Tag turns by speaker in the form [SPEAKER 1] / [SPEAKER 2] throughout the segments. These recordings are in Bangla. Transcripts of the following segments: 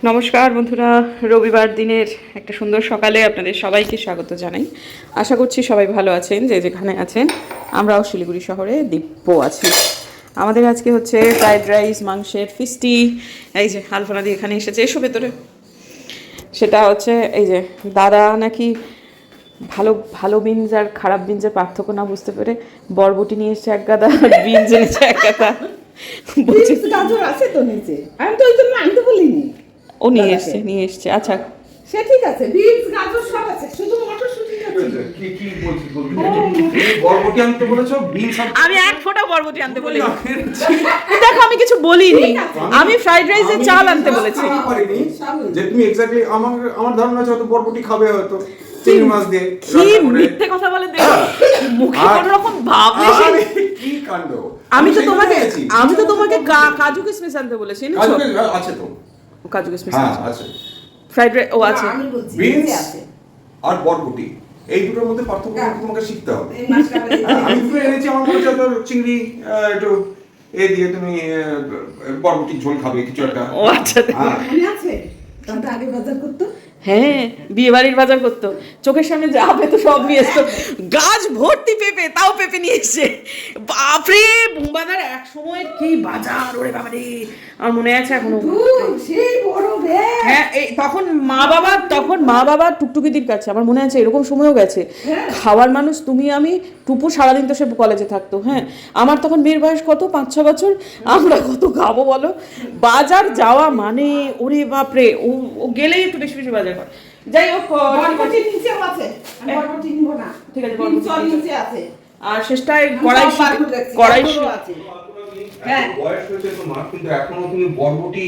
[SPEAKER 1] নমস্কার বন্ধুরা, রবিবার দিনের একটা সুন্দর সকালে আপনাদের সবাইকে স্বাগত জানাই। আশা করছি সবাই ভালো আছেন, যে যেখানে আছেন। আমরাও শিলিগুড়ি শহরে দিব্য আছি। আমাদের আজকে হচ্ছে ফ্রাইড রাইস, মাংসের ফিস্টি। এই যে আলপনা দিয়ে এখানে এসেছে, এসো ভেতরে। সেটা হচ্ছে এই যে দাদা নাকি ভালো ভালো বিনস আর খারাপ বিনসের পার্থক্য না বুঝতে পেরে বরবটি নিয়ে এসছে এক গাদা, বিনস এনেছে এক গাদা।
[SPEAKER 2] গাজর আছে তো নিচে, আমি তো ওই জন্য আনতে বলিনি।
[SPEAKER 1] ও নিয়ে এসছে আচ্ছা,
[SPEAKER 2] সে ঠিক আছে, বিনস গাজর সব আছে, শুধু মটরশুঁটি আছে।
[SPEAKER 3] কি বলছিস বরবটি আনতে বলেছো? বিনস
[SPEAKER 1] আমি এক ফোঁটা বরবটি আনতে বলিনি। দেখো আমি কিছু বলিনি, আমি ফ্রাইড রাইসের চাল আনতে বলেছি।
[SPEAKER 3] যে তুমি এক্স্যাক্টলি আমার ধারণা আছে হয়তো বরবটি খাবে, হয়তো চিংড়ি মাছ দিয়ে।
[SPEAKER 1] কি মিথ্যে কথা বলে দেখো, মুখে কোন রকম ভাবলে সে
[SPEAKER 3] কি কাণ্ড।
[SPEAKER 1] আমি তো তোমাকে কাজু কিশমিশ আনতে বলেছি,
[SPEAKER 3] কাজু আছে তো,
[SPEAKER 1] কাজু কিশমিশ
[SPEAKER 3] আছে।
[SPEAKER 1] ফ্রাইড রাইস ও আছে,
[SPEAKER 2] আমি বলছি
[SPEAKER 3] বিনস
[SPEAKER 2] আছে
[SPEAKER 3] আর বরবটি, এই দুটোর মধ্যে পার্থক্য তোমাকে শিখতে হবে। আমি তো এনেছি, আমার মনে হচ্ছে তোর চিংড়ি একটু দিয়ে তুমি বরবটির ঝোল খাবে কিছু একটা।
[SPEAKER 1] ও আচ্ছা,
[SPEAKER 2] মনে আছে দাদা আগে বাজার করতো?
[SPEAKER 1] হ্যাঁ, বিয়ে বাড়ির বাজার করতো, চোখের সামনে যা পেতো সব নিয়ে এসতো। গাছ ভর্তি পেঁপে, তাও পেঁপে নিয়ে এসছে। বাপরে, বুম্বাদার এক সময় কি বাজার, ওরে বাবারে, আমার মনে আছে এখনো।
[SPEAKER 2] সেই বড় ব্যাগ।
[SPEAKER 1] হ্যাঁ, এই তখন মা বাবা টুকটুকিদের কাছে, আমার মনে আছে এরকম সময়ও গেছে। খাওয়ার মানুষ তুমি আমি, টুপু সারাদিন তো সে কলেজে থাকতো। হ্যাঁ, আমার তখন মেয়ের বয়স কত, 5-6 বছর। আমরা কত খাবো বলো, বাজার যাওয়া মানে ওরে বাপরে, ও গেলেই একটু বেশি বেশি বাজার করে। যাই হোক,
[SPEAKER 2] বরবটি নিচেও আছে, আমি বরবটি নিব না।
[SPEAKER 1] ঠিক আছে,
[SPEAKER 2] বিনস সব নিচে আছে।
[SPEAKER 1] আর শেষটায় কড়াই
[SPEAKER 2] আছে। হ্যাঁ,
[SPEAKER 3] বয়স হয়েছে তোমার, কিন্তু এখনো তুমি বরবটি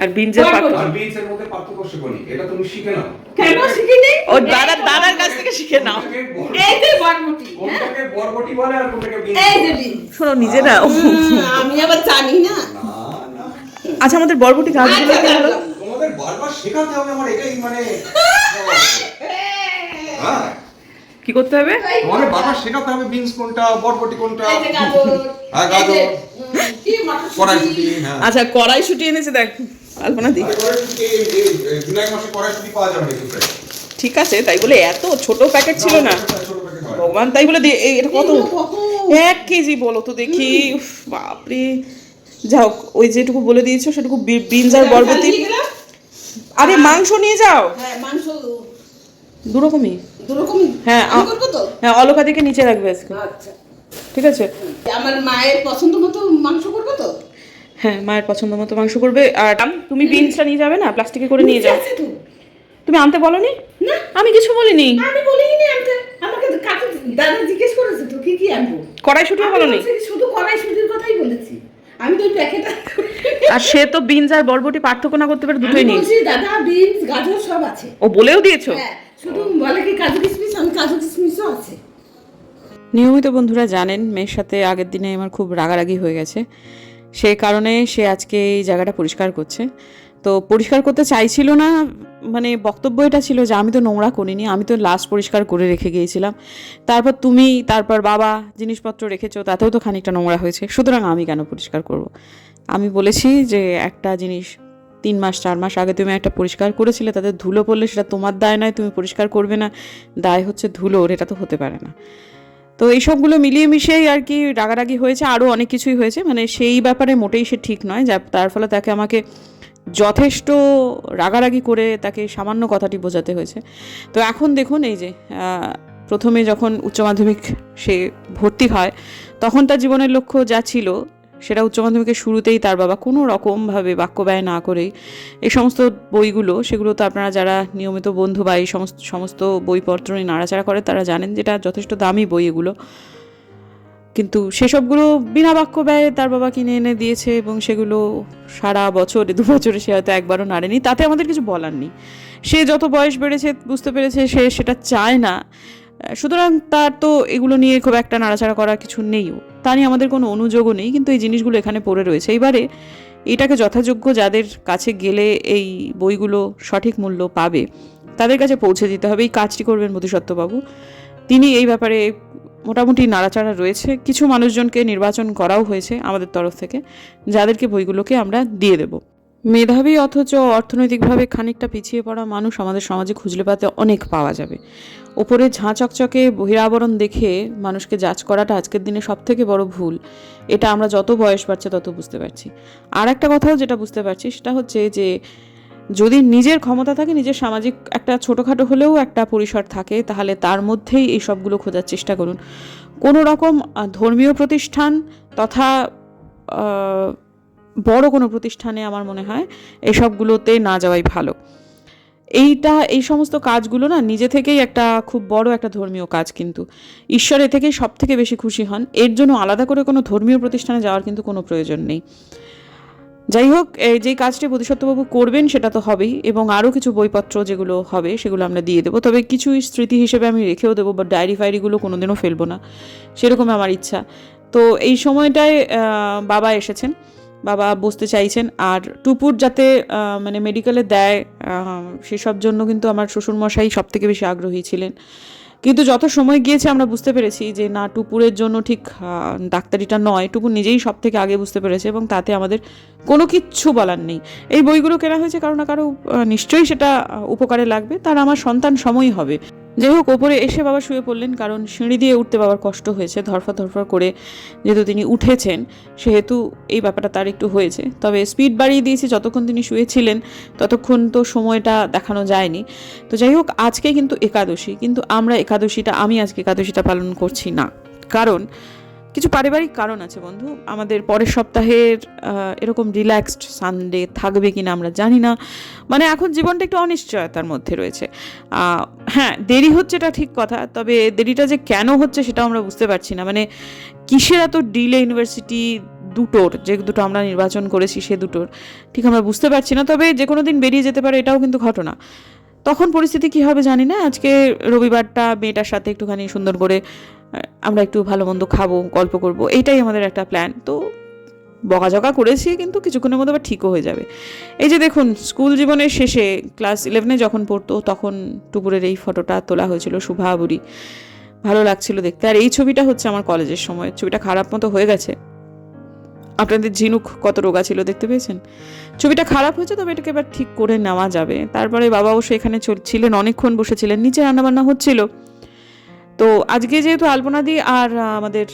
[SPEAKER 1] আর বিনসের
[SPEAKER 3] আর বিনসের মধ্যে পার্থক্য শেখোনি। এটা তুমি শিখে নাও।
[SPEAKER 2] কেন শিখিনি?
[SPEAKER 1] ও দাদার কাছ থেকে শিখে নাও।
[SPEAKER 2] এই যে বরবটি,
[SPEAKER 3] কোনটাকে বরবটি বলে আর কোনটাকে বিনস
[SPEAKER 2] এই
[SPEAKER 3] বলে।
[SPEAKER 2] যে বিনস।
[SPEAKER 1] শোনো নিজেরা,
[SPEAKER 2] আমি আবার জানি না।
[SPEAKER 1] আচ্ছা আমাদের বরবটি গাছগুলো কি হলো?
[SPEAKER 3] তোমাদের বারবার শেখাতে হবে আমার, এটাই মানে হ্যাঁ,
[SPEAKER 1] কি করতে হবে?
[SPEAKER 3] তোমাদের বারবার শেখাতে হবে বিনস কোনটা, বরবটি কোনটা।
[SPEAKER 2] এই যে গাজর,
[SPEAKER 3] হ্যাঁ, গাজর,
[SPEAKER 2] কি মটরশুঁটি।
[SPEAKER 3] কড়াইশুঁটি। হ্যাঁ,
[SPEAKER 1] আচ্ছা কড়াইশুঁটি এনেছে, দেখ আলপনা দি।
[SPEAKER 3] কড়াইশুঁটি এই জুলাই মাসে কড়াইশুঁটি পাওয়া যাবে না।
[SPEAKER 1] ঠিক আছে, তাই বলে এত ছোট প্যাকেট ছিল না
[SPEAKER 3] ছোট প্যাকেট হয়।
[SPEAKER 1] ভগবান, তাই বলে এটা কত?
[SPEAKER 2] এগুলো কত?
[SPEAKER 1] 1 কেজি বলো তো দেখি। উফ, বাপরে। যাও, ওই যেটুকু বলে দিয়েছো সেটুকু বিনস আর বরবটি। আরে মাংস নিয়ে যাও।
[SPEAKER 2] হ্যাঁ, মাংস
[SPEAKER 1] দু রকমই।
[SPEAKER 2] দুরকমই।
[SPEAKER 1] হ্যাঁ,
[SPEAKER 2] আমি করবো তো?
[SPEAKER 1] হ্যাঁ, অলকা দিকে নিচে রাখবে আজকে,
[SPEAKER 2] আচ্ছা,
[SPEAKER 1] ঠিক আছে?
[SPEAKER 2] আমার মায়ের পছন্দ মতো মাংস করবো তো?
[SPEAKER 1] হ্যাঁ, মায়ের পছন্দ মতো মাংস করবে। আর তুমি বিনসটা নিয়ে যাবে না, প্লাস্টিকে করে নিয়ে যাও।
[SPEAKER 2] আছে তো?
[SPEAKER 1] তুমি আনতে বলোনি?
[SPEAKER 2] না,
[SPEAKER 1] আমি কিছু বলিনি।
[SPEAKER 2] আমি বলিনি আনতে। আমাকে তো কাকু দাদা জিজ্ঞেস করেছে তো কি কি আনবো।
[SPEAKER 1] কড়াইশুঁটিও
[SPEAKER 2] আমি
[SPEAKER 1] বলোনি?
[SPEAKER 2] বলছি শুধু কড়াইশুঁটির কথাই বলেছি। আমি তো ওই প্যাকেট
[SPEAKER 1] আর সে তো বিনস আর বরবটি পার্থক্য না করতে পারে, দুটোই নিয়ে।
[SPEAKER 2] বলছি দাদা বিনস গাজর সব আছে।
[SPEAKER 1] ও বলেও দিয়েছো?
[SPEAKER 2] হ্যাঁ, শুধু বলে কি কাজু কিশমিশ, আমি কাজু কিশমিশও আছে।
[SPEAKER 1] নিয়মিত বন্ধুরা জানেন, মেয়ের সাথে আগের দিনে আমার খুব রাগারাগি হয়ে গেছে। সেই কারণে সে আজকে এই জায়গাটা পরিষ্কার করছে। তো পরিষ্কার করতে চাইছিল না, মানে বক্তব্য এটা ছিল যে আমি তো নোংরা করিনি, আমি তো লাস্ট পরিষ্কার করে রেখে গিয়েছিলাম। তারপর বাবা জিনিসপত্র রেখেছো, তাতেও তো খানিকটা নোংরা হয়েছে, সুতরাং আমি কেন পরিষ্কার করব? আমি বলেছি যে একটা জিনিস 3 মাস 4 মাস আগে তুমি একটা পরিষ্কার করেছিলে, তাতে ধুলো পড়লে সেটা তোমার দায় নয়, তুমি পরিষ্কার করবে না, দায় হচ্ছে ধুলোর, এটা তো হতে পারে না। তো এইসবগুলো মিলিয়ে মিশিয়েই আর কি রাগারাগি হয়েছে, আরও অনেক কিছুই হয়েছে, মানে সেই ব্যাপারে মোটেই সে ঠিক নয়, তার ফলে তাকে আমাকে যথেষ্ট রাগারাগি করে তাকে সামান্য কথাটি বোঝাতে হয়েছে। তো এখন দেখুন, এই যে প্রথমে যখন উচ্চ মাধ্যমিক সে ভর্তি হয়, তখন তার জীবনের লক্ষ্য যা ছিল সেটা উচ্চ মাধ্যমিকের শুরুতেই তার বাবা কোনো রকমভাবে বাক্য ব্যয় না করেই এই সমস্ত বইগুলো, সেগুলো তো আপনারা যারা নিয়মিত বন্ধু বা এই সমস্ত বইপত্র নিয়ে নাড়াচাড়া করে তারা জানেন যেটা যথেষ্ট দামি বই এগুলো, কিন্তু সেসবগুলো বিনা বাক্য ব্যয়ে তার বাবা কিনে এনে দিয়েছে এবং সেগুলো সারা বছর 2 বছরে সে হয়তো একবারও নাড়েনি। তাতে আমাদের কিছু বলার নেই, সে যত বয়স বেড়েছে বুঝতে পেরেছে সে সেটা চায় না, সুতরাং তার তো এগুলো নিয়ে খুব একটা নাড়াচাড়া করার কিছু নেইও, তা নিয়ে আমাদের কোনো অনুযোগও নেই। কিন্তু এই জিনিসগুলো এখানে পড়ে রয়েছে, এবারে এটাকে যথাযোগ্য যাদের কাছে গেলে এই বইগুলো সঠিক মূল্য পাবে তাদের কাছে পৌঁছে দিতে হবে। এই কাজটি করবেন বোধিসত্ত্ববাবু, তিনি এই ব্যাপারে মোটামুটি নাড়াচাড়া রয়েছে। কিছু মানুষজনকে নির্বাচন করাও হয়েছে আমাদের তরফ থেকে, যাদেরকে বইগুলোকে আমরা দিয়ে দেব। মেধাবী অথচ অর্থনৈতিকভাবে খানিকটা পিছিয়ে পড়া মানুষ আমাদের সমাজে খুঁজলে পাতে অনেক পাওয়া যাবে। ওপরে ঝাঁ চকচকে বহিরাবরণ দেখে মানুষকে জাজ করাটা আজকের দিনে সব থেকে বড় ভুল। এটা আমরা যত বয়স বাড়ছে তত বুঝতে পারছি। আর একটা কথাও যেটা বুঝতে পারছি সেটা হচ্ছে যে যদি নিজের ক্ষমতা থাকে, নিজের সামাজিক একটা ছোটোখাটো হলেও একটা পরিসর থাকে, তাহলে তার মধ্যেই এই সবগুলো খোঁজার চেষ্টা করুন। কোনো রকম ধর্মীয় প্রতিষ্ঠান তথা বড় কোনো প্রতিষ্ঠানে আমার মনে হয় এসবগুলোতে না যাওয়াই ভালো। এই সমস্ত কাজগুলো না নিজে থেকেই একটা খুব বড় একটা ধর্মীয় কাজ, কিন্তু ঈশ্বর এ থেকেই সব থেকে বেশি খুশি হন। এর জন্য আলাদা করে কোনো ধর্মীয় প্রতিষ্ঠানে যাওয়ার কিন্তু কোনো প্রয়োজন নেই। যাই হোক, যেই কাজটি বোধিসত্ত্ববাবু করবেন সেটা তো হবেই, এবং আরও কিছু বইপত্র যেগুলো হবে সেগুলো আমরা দিয়ে দেবো। তবে কিছু স্মৃতি হিসেবে আমি রেখেও দেবো, বা ডায়েরি ফায়েরিগুলো কোনোদিনও ফেলবো না, সেরকম আমার ইচ্ছা। তো এই সময়টায় বাবা এসেছেন, বাবা বসতে চাইছেন, আর টুপুর যাতে মানে মেডিকেলে দেয় সেসব জন্য কিন্তু আমার শ্বশুরমশাই সব থেকে বেশি আগ্রহী ছিলেন। কিন্তু যত সময় গিয়েছে আমরা বুঝতে পেরেছি যে না, টুপুরের জন্য ঠিক ডাক্তারিটা নয়। টুপুর নিজেই সব থেকে আগে বুঝতে পেরেছে, এবং তাতে আমাদের কোনো কিচ্ছু বলার নেই। এই বইগুলো কেনা হয়েছে কারো না কারো নিশ্চয়ই সেটা উপকারে লাগবে, তার আমার সন্তান সময় হবে। যাই হোক, ওপরে এসে বাবা শুয়ে পড়লেন, কারণ সিঁড়ি দিয়ে উঠতে বাবার কষ্ট হয়েছে, ধরফর করে যেহেতু তিনি উঠেছেন সেহেতু এই ব্যাপারটা তার একটু হয়েছে। তবে স্পিড বাড়িয়ে দিয়েছি, যতক্ষণ তিনি শুয়েছিলেন ততক্ষণ তো সময়টা দেখানো যায়নি। তো যাই হোক, আজকে কিন্তু একাদশী, কিন্তু আমি আজকে একাদশীটা পালন করছি না, কারণ কিছু পারিবারিক কারণ আছে বন্ধু। আমাদের পরের সপ্তাহের এরকম রিল্যাক্সড সানডে থাকবে কিনা আমরা জানি না। মানে এখন জীবনটা একটু অনিশ্চয়তার মধ্যে রয়েছে। হ্যাঁ, দেরি হচ্ছে এটা ঠিক কথা, তবে দেরিটা যে কেন হচ্ছে সেটাও আমরা বুঝতে পারছি না। মানে কিসের এত ডিলে ইউনিভার্সিটি দুটোর, যে দুটো আমরা নির্বাচন করেছি সে দুটোর, ঠিক আমরা বুঝতে পারছি না। তবে যে কোনো দিন বেরিয়ে যেতে পারে, এটাও কিন্তু ঘটনা। তখন পরিস্থিতি কী হবে জানি না। আজকে রবিবারটা মেয়েটার সাথে একটুখানি সুন্দর করে আমরা একটু ভালো মন্দ খাবো, গল্প করব, এইটাই আমাদের একটা প্ল্যান। তো বকাঝকা করেছি, কিন্তু কিছুক্ষণের মধ্যে আবার ঠিকও হয়ে যাবে। এই যে দেখুন, স্কুল জীবনের শেষে ক্লাস 11 যখন পড়তো তখন টুপুরের এই ফটোটা তোলা হয়েছিল, শুভা বুড়ি, ভালো লাগছিল দেখতে। আর এই ছবিটা হচ্ছে আমার কলেজের সময়। ছবিটা খারাপ মতো হয়ে গেছে, আপনাদের ঝিনুক কত রোগা ছিল দেখতে পেয়েছেন। ছবিটা খারাপ হয়েছে, তবে এটাকে এবার ঠিক করে নেওয়া যাবে। তারপরে বাবা অবশ্য এখানে ছিলেন, অনেকক্ষণ বসেছিলেন, নিচে রান্নাবান্না হচ্ছিল। তো আজকে যেহেতু আলপনাদি আর আমাদের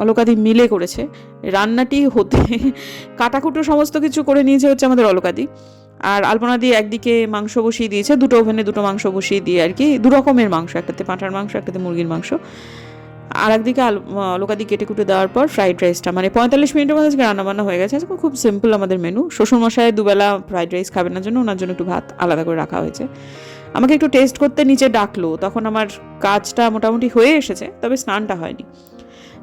[SPEAKER 1] অলকাদি মিলে করেছে রান্নাটি, হতে কাটাকুটো সমস্ত কিছু করে নিয়েছে হচ্ছে আমাদের অলকাদি, আর আলপনাদি একদিকে মাংস বসিয়ে দিয়েছে, দুটো ওভেনে দুটো মাংস বসিয়ে দিয়ে আর কি, দু রকমের মাংস, একটাতে পাঁঠার মাংস, একটাতে মুরগির মাংস। আর একদিকে অলকাদি কেটে কুটে দেওয়ার পর ফ্রাইড রাইসটা, মানে 45 মিনিটের মধ্যে আজকে রান্নাবান্না হয়ে গেছে। আজকে খুব সিম্পল আমাদের মেনু। শ্বশুরমশাই দুবেলা ফ্রাইড রাইস খাবেন না জন্য ওনার জন্য একটু ভাত আলাদা করে রাখা হয়েছে। আমাকে একটু টেস্ট করতে নিচে ডাকলো, তখন আমার কাজটা মোটামুটি হয়ে এসেছে, তবে স্নানটা হয়নি।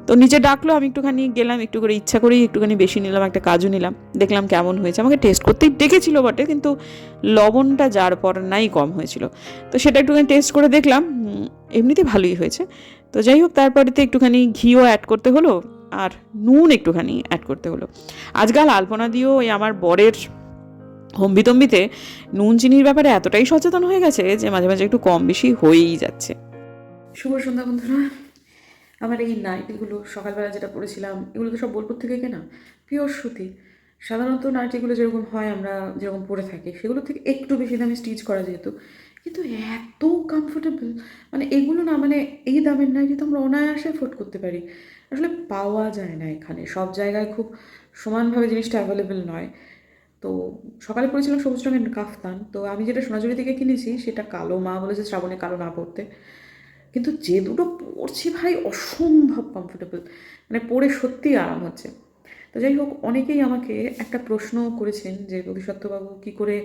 [SPEAKER 1] তো নিচে ডাকলো, আমি একটুখানি গেলাম, একটু করে ইচ্ছা করেই একটুখানি বেশি নিলাম, একটা কাজু নিলাম, দেখলাম কেমন হয়েছে। আমাকে টেস্ট করতেই ডেকেছিল বটে, কিন্তু লবণটা যার পর নাই কম হয়েছিল। তো সেটা একটুখানি টেস্ট করে দেখলাম, এমনিতে ভালোই হয়েছে। তো যাই হোক, তারপরেতে একটুখানি ঘিও অ্যাড করতে হলো, আর নুন একটুখানি অ্যাড করতে হলো। আজকাল আলপনা দিয়েও ওই আমার বরের হম্বিতম্বিতে নুন চিনির ব্যাপারে এতটাই সচেতন হয়ে গেছে যে মাঝে মাঝে একটু কম বেশি হয়েই যাচ্ছে। শুভ সন্ধ্যা বন্ধুরা। আমার এই নাইটিগুলো সকালবেলা যেটা পরেছিলাম, এগুলো তো সব বোলপুর থেকে কেনা, পিওর সুতি। সাধারণত নাইটিগুলো যেরকম হয় আমরা যেরকম পরে থাকি সেগুলো থেকে একটু বেশি দামে স্টিচ করা যেত, কিন্তু এত কমফোর্টেবল, মানে এগুলো না, মানে এই দামের নাইটি তো আমরা অনায়াসে অ্যাফোর্ড করতে পারি, আসলে পাওয়া যায় না এখানে। সব জায়গায় খুব সমানভাবে জিনিসটা অ্যাভেলেবেল নয়। তো সকালে পরেছিলাম সবুজ রঙের কাফতান, তো আমি যেটা সোনাঝুরি থেকে কিনেছি সেটা কালো, মা বলেছে শ্রাবণে কালো না পরতে, কিন্তু যে দুটো পরছি ভাই অসম্ভব কমফোর্টেবল, মানে পরে সত্যিই আরাম হচ্ছে। তো যাই হোক, অনেকেই আমাকে একটা প্রশ্ন করেছেন যে বোধিসত্ত্ববাবু কী করে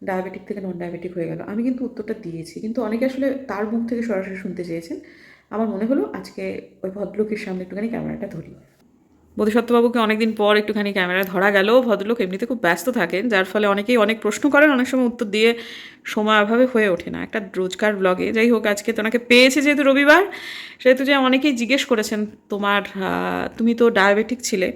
[SPEAKER 1] ডায়াবেটিক থেকে নন ডায়াবেটিক হয়ে গেল। আমি কিন্তু উত্তরটা দিয়েছি, কিন্তু অনেকে আসলে তার মুখ থেকে সরাসরি শুনতে চেয়েছেন। আমার মনে হলো আজকে ওই ভদ্রলোকের সামনে একটুখানি ক্যামেরাটা ধরি। বোধিসত্ত্ববাবুকে অনেকদিন পর একটুখানি ক্যামেরা ধরা গেল। ভদ্রলোক এমনিতে খুব ব্যস্ত থাকেন, যার ফলে অনেকেই অনেক প্রশ্ন করেন, অনেক সময় উত্তর দিয়ে সময় অভাবে হয়ে ওঠে না একটা রোজকার ব্লগে। যাই হোক, আজকে তো ওনাকে পেয়েছে যেহেতু রবিবার, সেহেতু যে অনেকেই জিজ্ঞেস করেছেন তুমি তো ডায়াবেটিক ছিলে,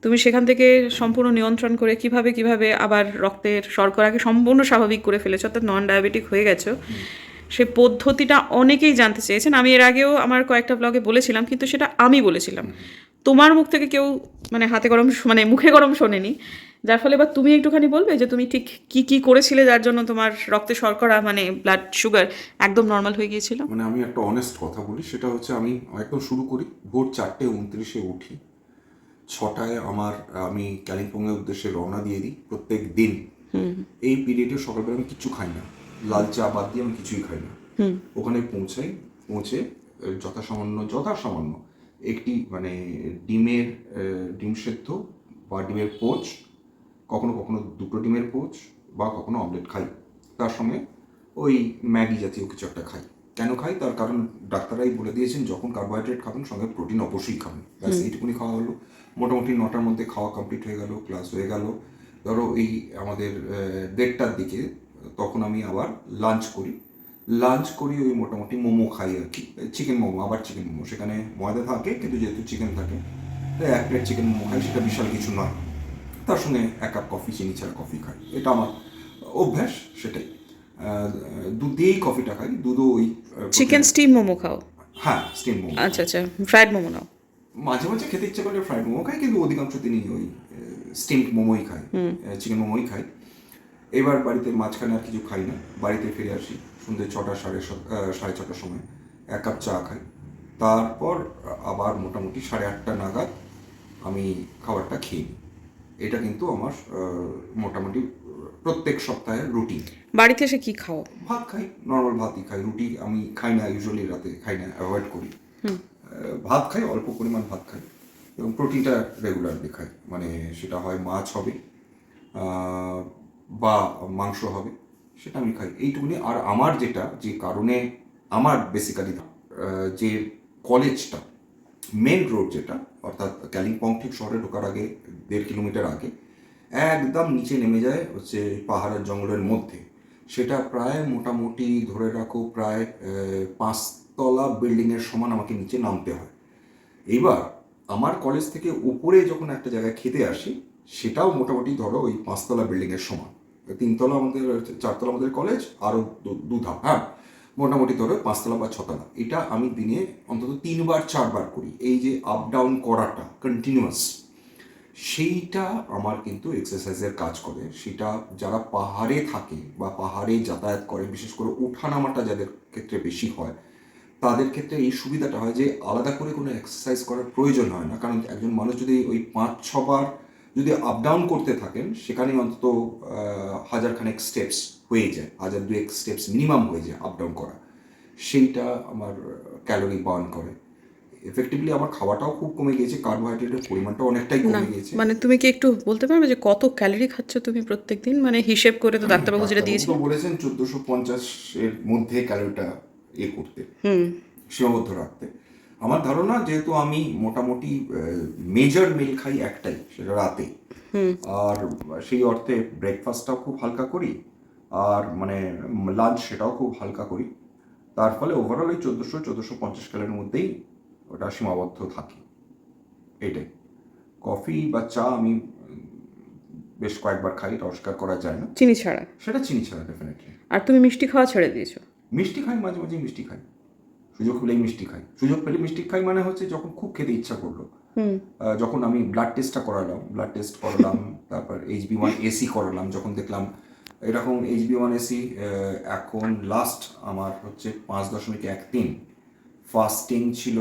[SPEAKER 1] তুমি সেখান থেকে সম্পূর্ণ নিয়ন্ত্রণ করে কিভাবে আবার রক্তের শর্করাকে সম্পূর্ণ স্বাভাবিক করে ফেলেছো, অর্থাৎ নন ডায়াবেটিক হয়ে গেছো, সে পদ্ধতিটা অনেকেই জানতে চেয়েছেন। আমি এর আগেও আমার কয়েকটা ব্লগে বলেছিলাম, কিন্তু সেটা আমি বলেছিলাম, তোমার মুখ থেকে কেউ মানে মুখে গরম শোনেনি যার ফলে এবার তুমি একটুখানি বলবে যে তুমি ঠিক কি কি করেছিলে যার জন্য তোমার রক্তে শর্করা মানে ব্লাড সুগার একদম নর্মাল হয়ে গিয়েছিল।
[SPEAKER 4] মানে আমি একটা অনেস্ট কথা বলি, সেটা হচ্ছে আমি একদম শুরু করি ভোর 4:29 উঠি। 6টায় আমি কালিম্পংয়ের উদ্দেশ্যে রওনা দিয়ে দিই প্রত্যেক দিন। এই পিরিয়ডে সকালবেলা আমি কিছু খাই না, লাল চা বাদ দিয়ে আমি কিছুই খাই না। ওখানে পৌঁছে যথাসামান্য একটি মানে ডিম সেদ্ধ বা ডিমের পোচ, কখনো কখনো দুটো ডিমের পোচ বা কখনো অমলেট খাই। তার সঙ্গে ওই ম্যাগি জাতীয় কিছু একটা খাই। কেন খাই? তার কারণ ডাক্তাররাই বলে দিয়েছেন যখন কার্বোহাইড্রেট খাবেন সঙ্গে প্রোটিন অবশ্যই খাবেন। ব্যাস এইটুকুনি খাওয়া হলো। মোটামুটি 9টার মধ্যে খাওয়া কমপ্লিট হয়ে গেল, ক্লাস হয়ে গেল। ধরো এই আমাদের 1:30টার দিকে তখন আমি আবার লাঞ্চ করি ওই মোটামুটি মোমো খাই আর কি, চিকেন মোমো। সেখানে ময়দা থাকে কিন্তু যেহেতু চিকেন থাকে তাই 1 প্লেট চিকেন মোমো খাই, সেটা বিশাল কিছু নয়। তার সঙ্গে 1 কাপ কফি, চিনি ছাড়া কফি খাই, এটা আমার অভ্যাস। সেটাই দুধ দিয়েই কফিটা খাই, দুধও ওই
[SPEAKER 1] চিকেন স্টিম মোমো খাও?
[SPEAKER 4] হ্যাঁ, স্টিম মোমো।
[SPEAKER 1] আচ্ছা আচ্ছা, ফ্রাইড মোমো নাও?
[SPEAKER 4] মাঝে মাঝে খেতে ইচ্ছে করলে ফ্রাইড মোমো খাই, কিন্তু অধিকাংশ দিনই ওই স্টিমড মোমোই খাই, চিকেন মোমোই খাই। এবার বাড়িতে মাঝখানে আর কিছু খাই না, বাড়িতে ফিরে আসি সন্ধ্যে 6টা 6:30টার সময়, 1 কাপ চা খাই। তারপর আবার মোটামুটি 8:30টা নাগাদ আমি খাবারটা খেয়ে নিই। এটা কিন্তু আমার মোটামুটি প্রত্যেক সপ্তাহের রুটিন।
[SPEAKER 1] বাড়িতে এসে কি খাও?
[SPEAKER 4] ভাত খাই, নর্মাল ভাতই খাই, রুটি আমি খাই না, ইউজুয়ালি রাতে খাই না, অ্যাভয়েড করি। ভাত খাই, অল্প পরিমাণ ভাত খাই এবং প্রোটিনটা রেগুলারলি খাই। মানে সেটা হয় মাছ হবে বা মাংস হবে, সেটা আমি খাই, এইটুকুনি। আর আমার যে কারণে আমার বেসিক্যালি যে কলেজটা মেন রোড যেটা, অর্থাৎ কালিম্পং ঠিক শহরে ঢোকার আগে 1.5 কিলোমিটার আগে একদম নিচে নেমে যায় হচ্ছে পাহাড়ের জঙ্গলের মধ্যে। সেটা প্রায় মোটামুটি ধরে রাখো প্রায় 5তলা বিল্ডিংয়ের সমান আমাকে নিচে নামতে হয়। এইবার আমার কলেজ থেকে উপরে যখন একটা জায়গায় খেতে আসি, সেটাও মোটামুটি ধরো ওই 5তলা বিল্ডিংয়ের সমান। 3তলা আমাদের, 4তলা আমাদের কলেজ, আরও 2 ধাপ, হ্যাঁ, মোটামুটি ধরো 5তলা বা 6তলা। এটা আমি দিনে অন্তত 3-4 বার করি। এই যে আপ ডাউন করাটা কন্টিনিউয়াস, সেইটা আমার কিন্তু এক্সারসাইজের কাজ করে। সেটা যারা পাহাড়ে থাকে বা পাহাড়ে যাতায়াত করে, বিশেষ করে ওঠানামাটা যাদের ক্ষেত্রে বেশি হয়, তাদের ক্ষেত্রে এই সুবিধাটা হয় যে আলাদা করে কোনো এক্সারসাইজ করার প্রয়োজন হয় না। কারণ একজন মানুষ যদি ওই 5-6 বার যদি আপ ডাউন করতে থাকেন, সেখানে অন্তত 1000 স্টেপস হয়ে যায়, 1000-2 স্টেপস মিনিমাম হয়ে যায় আপ ডাউন করা। সেইটা আমার ক্যালোরি বার্ন করে। এফেক্টিভলি আমার খাওয়াটাও খুব কমে গিয়েছে, কার্বোহাইড্রেটের পরিমাণটাও অনেকটাই কমে গিয়েছে।
[SPEAKER 1] মানে তুমি কি একটু বলতে পারবে যে কত ক্যালোরি খাচ্ছ তুমি প্রত্যেক দিন? মানে হিসেব করে তো ডাক্তারবাবু যেটা দিয়েছে।
[SPEAKER 4] ডাক্তারবাবু তো বলেছেন 1450-এর মধ্যে ক্যালোরিটা করতে, সীমাবদ্ধ রাখতে। আমার ধারণা, যেহেতু আমি মোটামুটি মেজর মিল খাই একটাই, সেটা রাতে, আর সেই অর্থে ব্রেকফাস্টটাও খুব হালকা করি, আর মানে লাঞ্চ সেটাও খুব হালকা করি। তার ফলে ওভারঅল ওই 1400-1450 ক্যালোরির মধ্যেই ওটা সীমাবদ্ধ থাকি। এটাই। কফি বা চা আমি বেশ কয়েকবার খাই, এটা অস্বীকার করা যায় না।
[SPEAKER 1] চিনি ছাড়া?
[SPEAKER 4] সেটা চিনি ছাড়া, ডেফিনেটলি।
[SPEAKER 1] আর তুমি মিষ্টি খাওয়া ছেড়ে দিয়েছো?
[SPEAKER 4] মিষ্টি খাই, মাঝে মাঝে মিষ্টি খাই, সুযোগ পেলেই মিষ্টি খাই। সুযোগ পেলে মিষ্টি খাই মানে হচ্ছে যখন খুব খেতে ইচ্ছা করলো। যখন আমি ব্লাড টেস্ট করালাম, তারপর HB1AC করালাম, যখন দেখলাম এরকম HB1AC এখন লাস্ট আমার হচ্ছে 5.13। ফাস্টিং ছিল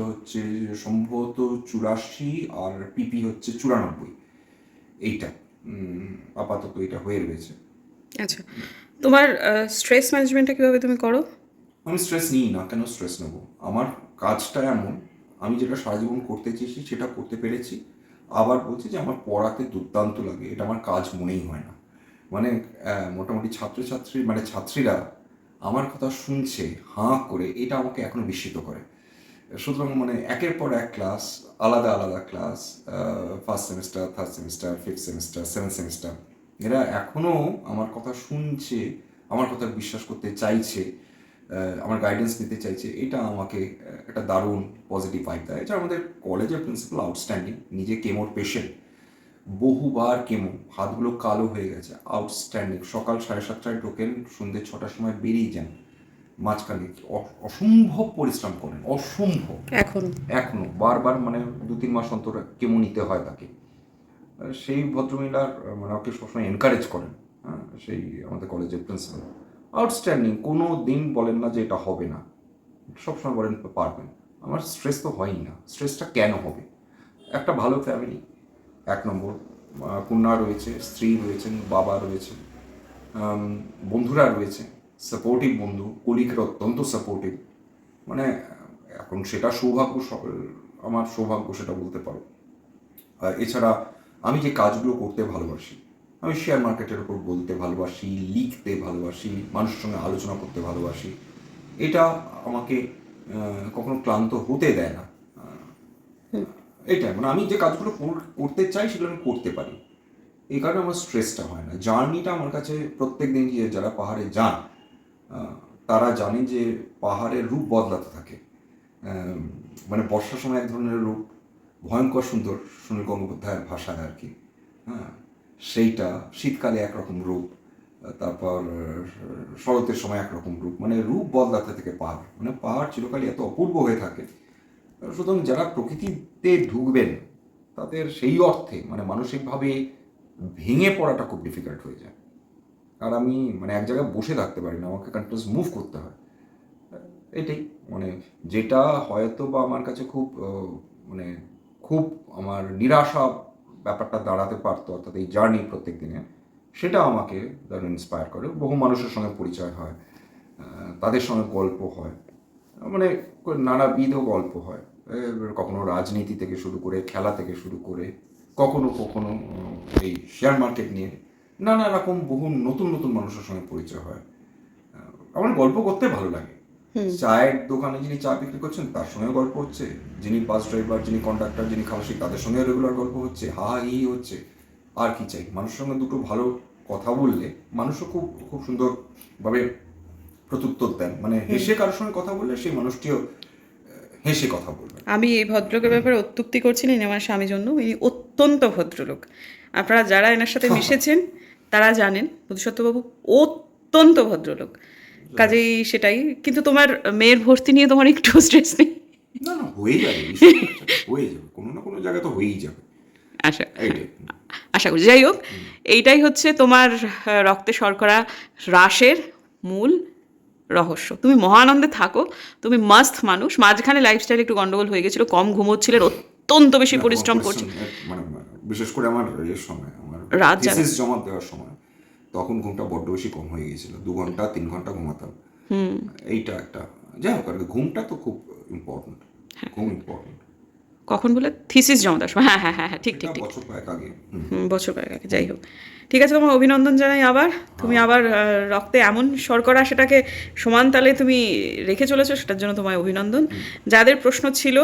[SPEAKER 4] হচ্ছে সম্ভবত 84, আর পিপি হচ্ছে 94। এইটা আপাতত এটা হয়ে রয়েছে।
[SPEAKER 1] আচ্ছা, তোমার স্ট্রেস ম্যানেজমেন্টটা কীভাবে তুমি করো?
[SPEAKER 4] আমি স্ট্রেস নিই না, কেন স্ট্রেস নেবো? আমার কাজটা এমন, আমি যেটা সারা জীবন করতে চেয়েছি সেটা করতে পেরেছি। আবার বলছি যে আমার পড়াতে দুর্দান্ত লাগে, এটা আমার কাজ মনেই হয় না। মানে মোটামুটি ছাত্রীরা আমার কথা শুনছে হাঁ করে, এটা আমাকে এখনো বিস্মিত করে। সুতরাং মানে একের পর এক ক্লাস, আলাদা আলাদা class, first semester, third semester, fifth semester, seventh semester, এরা এখনও আমার কথা শুনছে, আমার কথা বিশ্বাস করতে চাইছে, আমার গাইডেন্স নিতে চাইছে। এটা আমাকে একটা দারুণ পজিটিভ ভাইব দেয়। এটা আমাদের কলেজের প্রিন্সিপাল আউটস্ট্যান্ডিং, নিজে কেমোর পেশেন্ট, বহুবার কেমো, হাতগুলো কালো হয়ে গেছে, আউটস্ট্যান্ডিং। সকাল 7:30টায় ঢোকেন, সন্ধ্যে 6টার সময় বেরিয়ে যান। মাঝখানে অসম্ভব পরিশ্রম করেন, অসম্ভব। এখনো বারবার মানে 2-3 মাস অন্তর কেমো নিতে হয় তাকে। সেই ভদ্রমহিলার মানে ওকে সবসময় এনকারেজ করেন, হ্যাঁ, সেই আমাদের কলেজের প্রিন্সিপাল আউটস্ট্যান্ডিং, কোনো দিন বলেন না যে এটা হবে না, সবসময় বলেন পারবেন। আমার স্ট্রেস তো হয়ই না, স্ট্রেসটা কেন হবে? একটা ভালো ফ্যামিলি, 1 নম্বর, কন্যা রয়েছে, স্ত্রী রয়েছেন, বাবা রয়েছে, বন্ধুরা রয়েছে, সাপোর্টিভ বন্ধু, কলিগরা অত্যন্ত সাপোর্টিভ। মানে এখন সেটা সৌভাগ্য, আমার সৌভাগ্য সেটা বলতে পারো। আর এছাড়া আমি যে কাজগুলো করতে ভালোবাসি, আমি শেয়ার মার্কেটের উপর বলতে ভালোবাসি, লিখতে ভালোবাসি, মানুষের সঙ্গে আলোচনা করতে ভালোবাসি, এটা আমাকে কখনো ক্লান্ত হতে দেয় না। এটাই মানে আমি যে কাজগুলো করতে চাই সেগুলো আমি করতে পারি, এই কারণে আমার স্ট্রেসটা হয় না। জার্নিটা আমার কাছে প্রত্যেক দিন গিয়ে যারা পাহাড়ে যান তারা জানে যে পাহাড়ের রূপ বদলাতে থাকে। মানে বর্ষার সময় এক ধরনের রূপ, ভয়ঙ্কর সুন্দর, সুনীল গঙ্গোপাধ্যায়ের ভাষায় আর কি, হ্যাঁ, সেইটা শীতকালে একরকম রূপ, তারপর শরতের সময় একরকম রূপ, মানে রূপ বদলাতে থেকে পাহাড়, মানে পাহাড় চিরকালই এত অপূর্ব হয়ে থাকে। সুতরাং যারা প্রকৃতিতে ঢুকবেন তাদের সেই অর্থে মানে মানসিকভাবে ভেঙে পড়াটা খুব ডিফিকাল্ট হয়ে যায়। আর আমি মানে এক জায়গায় বসে থাকতে পারি না, আমাকে কন্টিনিউয়াস মুভ করতে হয়। এটাই মানে যেটা হয়তো বা আমার কাছে খুব মানে খুব আমার নিরাশা ব্যাপারটা দাঁড়াতে পারতো, অর্থাৎ এই জার্নি প্রত্যেক দিনে, সেটা আমাকে দারুণ ইন্সপায়ার করে। বহু মানুষের সঙ্গে পরিচয় হয়, তাদের সঙ্গে গল্প হয়, মানে নানাবিধ গল্প হয়, কখনো রাজনীতি থেকে শুরু করে, খেলা থেকে শুরু করে, কখনো কখনো এই শেয়ার মার্কেট নিয়ে নানা রকম বহু নতুন নতুন মানুষের সঙ্গে পরিচয় হয়। আমার গল্প করতে ভালো লাগে। চায়ের দোকানে যিনি চা বিক্রি করছেন তার সঙ্গে গল্প হচ্ছে, যিনি বাস ড্রাইভার, যিনি কন্ডাক্টর, যিনি খালাসি, তাদের সঙ্গে রেগুলার গল্প হচ্ছে, হা হি হচ্ছে। আর কি চাই? মানুষের সঙ্গে দুটো ভালো কথা বললে মানুষও খুব খুব সুন্দরভাবে প্রত্যুত্তর দেন। মানে হেসে কারোর সঙ্গে কথা বললে সেই মানুষটিও হেসে কথা বলবে।
[SPEAKER 1] আমি এই ভদ্রলোকের ব্যাপারে অত্যুক্তি করছি না, ইনি আমার স্বামীর জন্য, ইনি অত্যন্ত ভদ্রলোক। আপনারা যারা এনার সাথে মিশেছেন তারা জানেন মধুসূদনবাবু অত্যন্ত ভদ্রলোক। কাজেই সেটাই। কিন্তু তোমার মেয়ের ভর্তি নিয়ে তোমার একটু স্ট্রেস নেই?
[SPEAKER 4] না না, হয়ে যাবে, হয়ে যাবে, কোনো না কোনো জায়গায় তো হয়েই যাবে।
[SPEAKER 1] আশা করি। যাই হোক, এইটাই হচ্ছে তোমার রক্তে শর্করা হ্রাসের মূল রহস্য। তুমি মহানন্দে থাকো, তুমি মাস্ত মানুষ। মাঝখানে লাইফস্টাইল একটু গন্ডগোল হয়ে গেছিলো, কম ঘুমোচ্ছিলেন, অত্যন্ত বেশি পরিশ্রম করছে,
[SPEAKER 4] মানে বিশেষ করে আমার এর সময়, আমার
[SPEAKER 1] রাত
[SPEAKER 4] থিসিস জমা দেওয়ার সময়, তখন ঘুমটা বড্ড বেশি কম হয়ে গেছিল, 2 ঘন্টা 3 ঘন্টা ঘুমাতাম। এইটা একটা, যাই হোক আর কি, ঘুমটা তো খুব ইম্পর্টেন্ট, খুব ইম্পর্টেন্ট।
[SPEAKER 1] কখন বলে? থিসিস জমা দেওয়ার সময়? হ্যাঁ হ্যাঁ হ্যাঁ হ্যাঁ, ঠিক ঠিক ঠিক,
[SPEAKER 4] বছর কয়েক আগে।
[SPEAKER 1] বছর কয়েক আগে। যাই হোক, ঠিক আছে, তোমার অভিনন্দন জানাই আবার। তুমি আবার রক্তে এমন শর্করা সেটাকে সমান তালে তুমি রেখে চলেছো, সেটার জন্য তোমায় অভিনন্দন। যাদের প্রশ্ন ছিল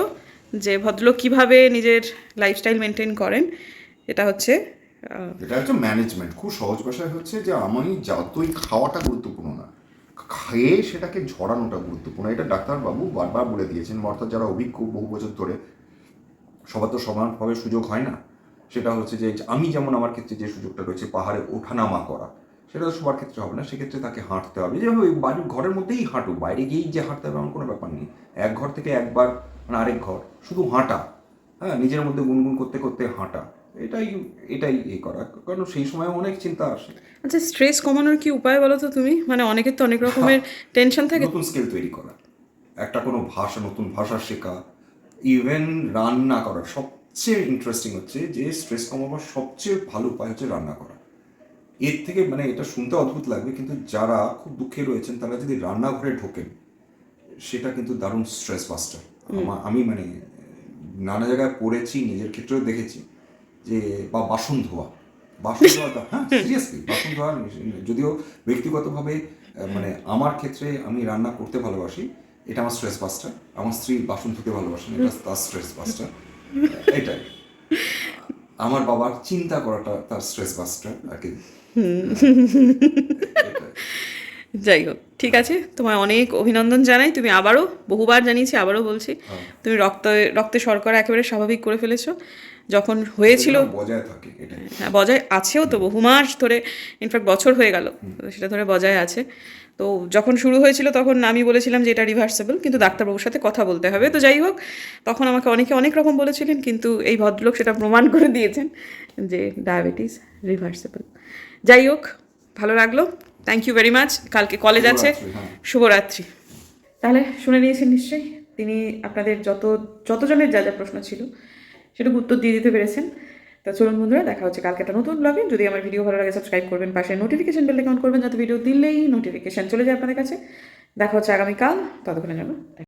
[SPEAKER 1] যে ভদ্রলোক কীভাবে নিজের লাইফস্টাইল মেনটেন করেন, এটা হচ্ছে
[SPEAKER 4] ম্যানেজমেন্ট। খুব সহজ ভাষায় হচ্ছে যে আমি যতই খাওয়াটা গুরুত্বপূর্ণ না, খেয়ে সেটাকে ঝরানোটা গুরুত্বপূর্ণ। এটা ডাক্তারবাবু বারবার বলে দিয়েছেন, অর্থাৎ যারা অভিজ্ঞ বহু বছর ধরে, সবার তো সমানভাবে সুযোগ হয় না। সেটা হচ্ছে যে আমি যেমন আমার ক্ষেত্রে যে সুযোগটা রয়েছে পাহাড়ে ওঠানামা করা, সেটা তো সবার ক্ষেত্রে হবে না। সেক্ষেত্রে তাকে হাঁটতে হবে, যেভাবে ওই বাড়ির ঘরের মধ্যেই হাঁটুক, বাইরে গিয়েই যে হাঁটতে হবে এমন কোনো ব্যাপার নেই। এক ঘর থেকে একবার মানে আরেক ঘর, শুধু হাঁটা, হ্যাঁ, নিজের মধ্যে গুনগুন করতে করতে হাঁটা, এটাই এই করা, কারণ সেই সময় অনেক চিন্তা আসে।
[SPEAKER 1] আচ্ছা, স্ট্রেস কমানোর কি উপায় বলো তো তুমি? মানে অনেকের তো অনেক রকমের টেনশন থাকে।
[SPEAKER 4] নতুন স্কিল তৈরি করা, একটা কোনো ভাষা, নতুন ভাষা শেখা, ইভেন রান্না করা। সবচেয়ে ইন্টারেস্টিং হচ্ছে যে স্ট্রেস কমাবার সবচেয়ে ভালো উপায় হচ্ছে রান্না করা। এর থেকে মানে এটা শুনতে অদ্ভুত লাগবে, কিন্তু যারা খুব দুঃখে রয়েছেন তারা যদি রান্নাঘরে ঢোকেন, সেটা কিন্তু দারুণ স্ট্রেস বাস্টার। আমি মানে নানা জায়গায় পড়েছি, নিজের ক্ষেত্রেও দেখেছি যে, বা বাসন ধোয়া, হ্যাঁ সিরিয়াসলি বাসন ধোয়া। যদিও ব্যক্তিগতভাবে মানে আমার ক্ষেত্রে আমি রান্না করতে ভালোবাসি, এটা আমার স্ট্রেস বাস্টার। আমার স্ত্রী বাসন ধুতে ভালোবাসেন, এটা তার স্ট্রেস বাস্টার। এটাই আমার বাবার চিন্তা করাটা তার স্ট্রেস বাস্টার আর কি।
[SPEAKER 1] যাই হোক, ঠিক আছে, তোমায় অনেক অভিনন্দন জানাই। তুমি আবারও, বহুবার জানিয়েছি, আবারও বলছি, তুমি রক্তে শর্করা একেবারে স্বাভাবিক করে ফেলেছো। যখন হয়েছিল,
[SPEAKER 4] বজায় থাকে এটাই।
[SPEAKER 1] হ্যাঁ বজায় আছেও তো, বহু মাস ধরে, ইনফ্যাক্ট বছর হয়ে গেল, সেটা ধরে বজায় আছে। তো যখন শুরু হয়েছিল তখন আমি বলেছিলাম যে এটা রিভার্সেবল, কিন্তু ডাক্তারবাবুর সাথে কথা বলতে হবে। তো যাই হোক, তখন আমাকে অনেকে অনেক রকম বলেছিলেন, কিন্তু এই ভদ্রলোক সেটা প্রমাণ করে দিয়েছেন যে ডায়াবেটিস রিভার্সেবল। যাই হোক, ভালো লাগলো, থ্যাংক ইউ ভেরি মাচ। কালকে কলেজ আছে,
[SPEAKER 4] শুভরাত্রি, হ্যাঁ।
[SPEAKER 1] শুভরাত্রি। তাহলে শুনে নিয়েছেন নিশ্চয়ই, তিনি আপনাদের যতজনের যা যা প্রশ্ন ছিল সেটুকু উত্তর দিয়ে দিতে পেরেছেন। তো চলুন বন্ধুরা, দেখা হচ্ছে কালকে একটা নতুন ব্লগে। যদি আমার ভিডিও ভালো লাগে সাবস্ক্রাইব করবেন, পাশে নোটিফিকেশন বেলটা অন করবেন, যাতে ভিডিও দিলেই নোটিফিকেশন চলে যায় আপনাদের কাছে। দেখা হচ্ছে আগামীকাল, ততক্ষণের জন্য।